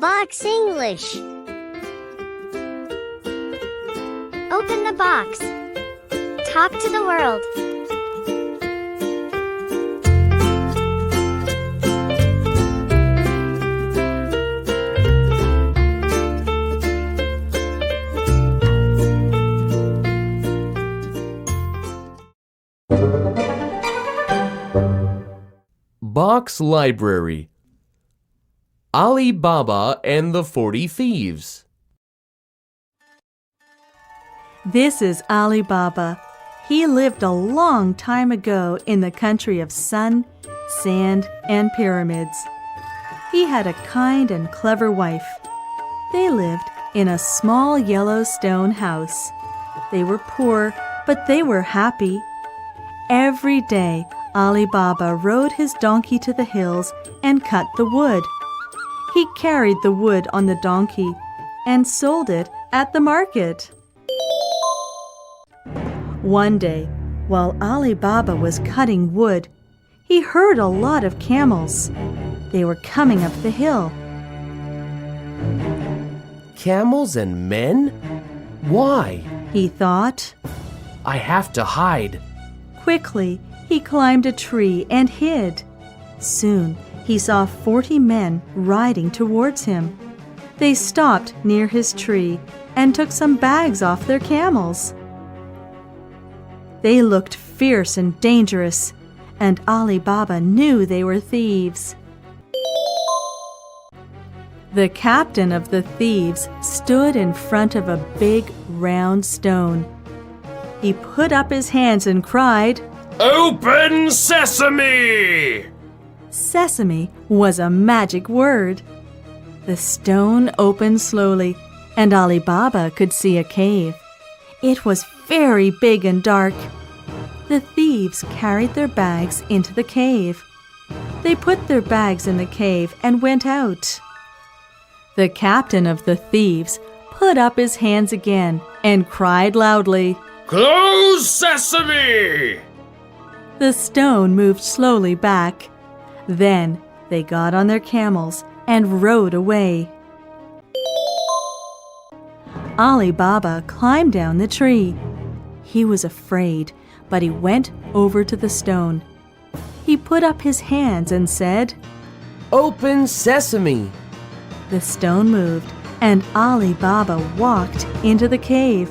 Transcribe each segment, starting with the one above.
Box English. Open the box. Talk to the world. Box Library. Ali Baba and the 40 Thieves. This is Ali Baba. He lived a long time ago in the country of sun, sand, and pyramids. He had a kind and clever wife. They lived in a small yellow stone house. They were poor, but they were happy. Every day, Ali Baba rode his donkey to the hills and cut the wood. He carried the wood on the donkey and sold it at the market. One day, while Ali Baba was cutting wood, he heard a lot of camels. They were coming up the hill. Camels and men? Why? He thought. I have to hide. Quickly, he climbed a tree and hid. Soon, he saw 40 men riding towards him. They stopped near his tree and took some bags off their camels. They looked fierce and dangerous, and Ali Baba knew they were thieves. The captain of the thieves stood in front of a big round stone. He put up his hands and cried, Open sesame! Sesame was a magic word. The stone opened slowly, and Ali Baba could see a cave. It was very big and dark. The thieves carried their bags into the cave. They put their bags in the cave and went out. The captain of the thieves put up his hands again and cried loudly, Close sesame! The stone moved slowly back. Then they got on their camels and rode away. Ali Baba climbed down the tree. He was afraid, but he went over to the stone. He put up his hands and said, Open sesame! The stone moved, and Ali Baba walked into the cave.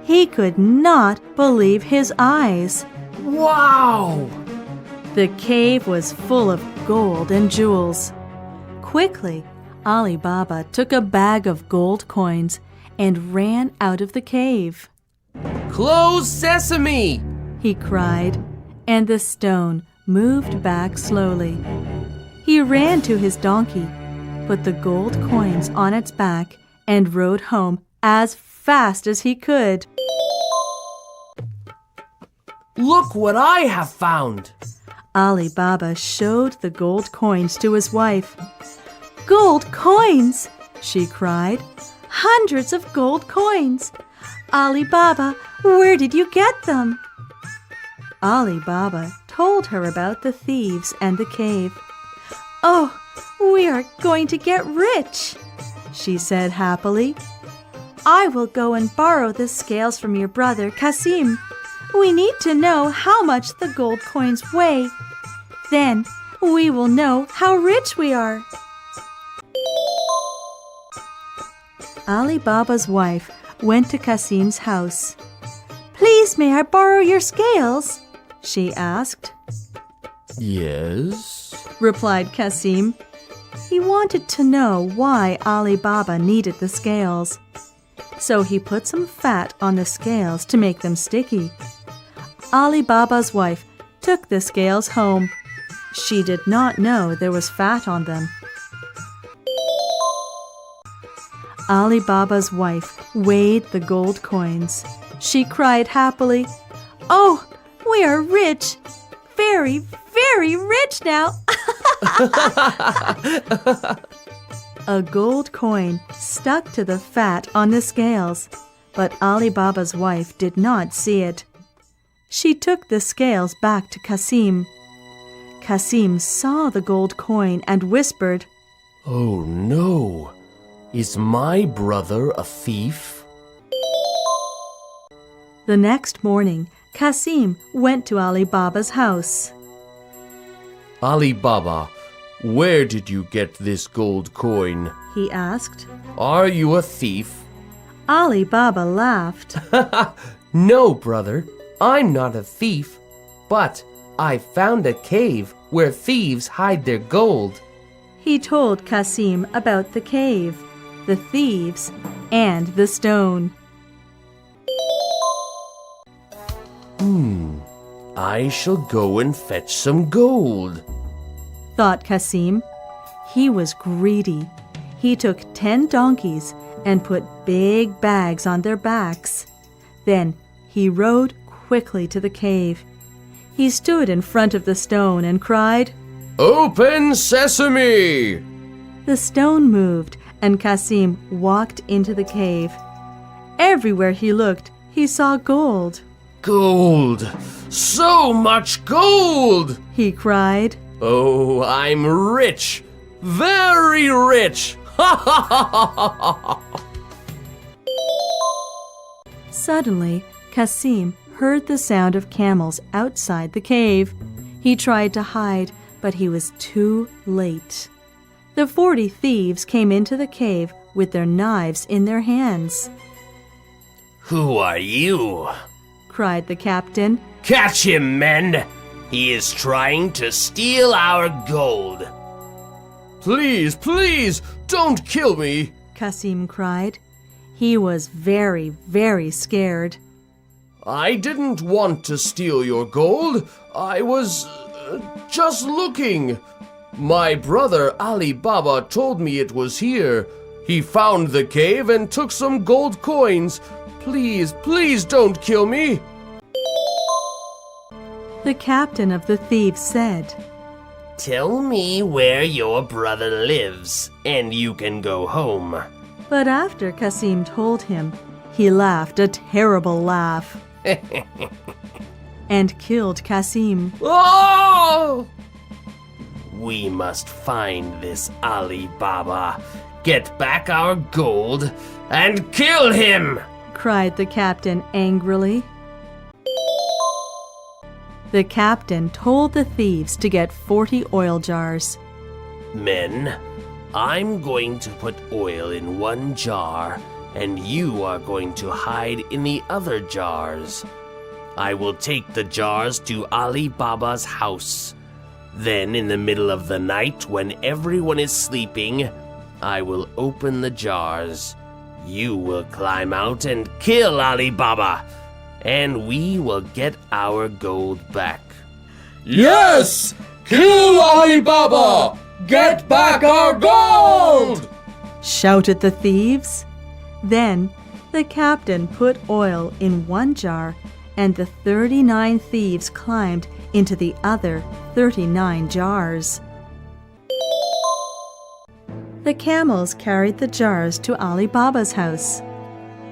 He could not believe his eyes. Wow! The cave was full of gold and jewels. Quickly, Ali Baba took a bag of gold coins and ran out of the cave. Close sesame! He cried, and the stone moved back slowly. He ran to his donkey, put the gold coins on its back, and rode home as fast as he could. Look what I have found! Ali Baba showed the gold coins to his wife. Gold coins! She cried. Hundreds of gold coins! Ali Baba, where did you get them? Ali Baba told her about the thieves and the cave. Oh, we are going to get rich, she said happily. I will go and borrow the scales from your brother, Kasim. We need to know how much the gold coins weigh. Then we will know how rich we are. Ali Baba's wife went to Kasim's house. Please, may I borrow your scales? She asked. Yes, replied Kasim. He wanted to know why Ali Baba needed the scales. So he put some fat on the scales to make them sticky. Ali Baba's wife took the scales home. She did not know there was fat on them. Ali Baba's wife weighed the gold coins. She cried happily, Oh, we are rich! Very, very rich now! A gold coin stuck to the fat on the scales, but Ali Baba's wife did not see it. She took the scales back to Kasim. Kasim saw the gold coin and whispered, Oh no! Is my brother a thief? The next morning, Kasim went to Ali Baba's house. Ali Baba, where did you get this gold coin? He asked. Are you a thief? Ali Baba laughed. No, brother, I'm not a thief. But I found a cave where thieves hide their gold. He told Kasim about the cave, the thieves, and the stone. I shall go and fetch some gold, thought Kasim. He was greedy. He took 10 donkeys and put big bags on their backs. Then he rode quickly to the cave. He stood in front of the stone and cried, Open sesame! The stone moved, and Kasim walked into the cave. Everywhere he looked, he saw gold. Gold! So much gold! He cried. Oh, I'm rich! Very rich! Ha ha ha ha ha ha! Suddenly, Kasim heard the sound of camels outside the cave. He tried to hide, but he was too late. The 40 thieves came into the cave with their knives in their hands. Who are you? Cried the captain. Catch him, men! He is trying to steal our gold. Please, please, don't kill me! Kasim cried. He was very, very scared. I didn't want to steal your gold. I was just looking. My brother Ali Baba told me it was here. He found the cave and took some gold coins. Please, please don't kill me. The captain of the thieves said, Tell me where your brother lives, and you can go home. But after Kasim told him, he laughed a terrible laugh and killed Kasim. Oh! We must find this Ali Baba, get back our gold, and kill him! Cried the captain angrily. The captain told the thieves to get 40 oil jars. Men, I'm going to put oil in one jar, and you are going to hide in the other jars. I will take the jars to Ali Baba's house. Then, in the middle of the night, when everyone is sleeping, I will open the jars. You will climb out and kill Ali Baba, and we will get our gold back. Yes! Kill Ali Baba! Get back our gold! Shouted the thieves. Then the captain put oil in one jar, and the 39 thieves climbed into the other 39 jars. The camels carried the jars to Ali Baba's house.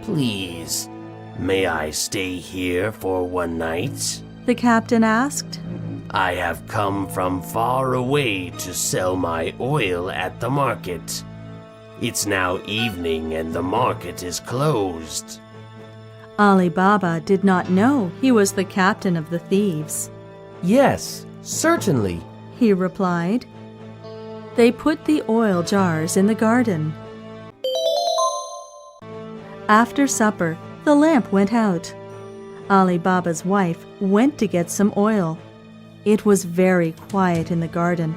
Please, may I stay here for one night? The captain asked. I have come from far away to sell my oil at the market. It's now evening and the market is closed. Ali Baba did not know he was the captain of the thieves. Yes, certainly, He replied. They put the oil jars in the garden. After supper, the lamp went out. Ali Baba's wife went to get some oil. It was very quiet in the garden.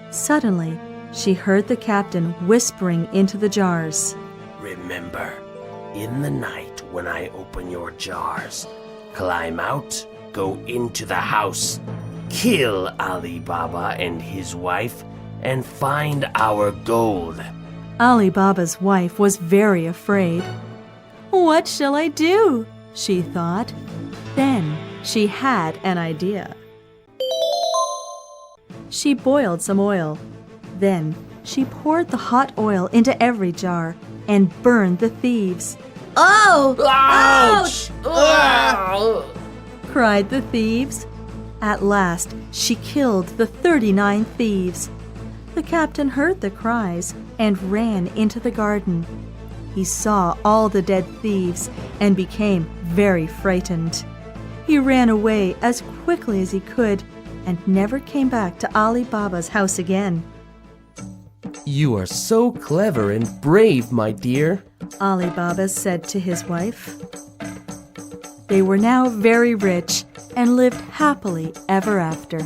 Suddenly, she heard the captain whispering into the jars. Remember, in the night when I open your jars, climb out, go into the house, kill Ali Baba and his wife, and find our gold. Ali Baba's wife was very afraid. What shall I do? She thought. Then she had an idea. She boiled some oil. Then she poured the hot oil into every jar and burned the thieves. Oh! Ouch! Cried the thieves. At last, she killed the 39 thieves. The captain heard the cries and ran into the garden. He saw all the dead thieves and became very frightened. He ran away as quickly as he could and never came back to Ali Baba's house again. You are so clever and brave, my dear, Ali Baba said to his wife. They were now very rich and lived happily ever after.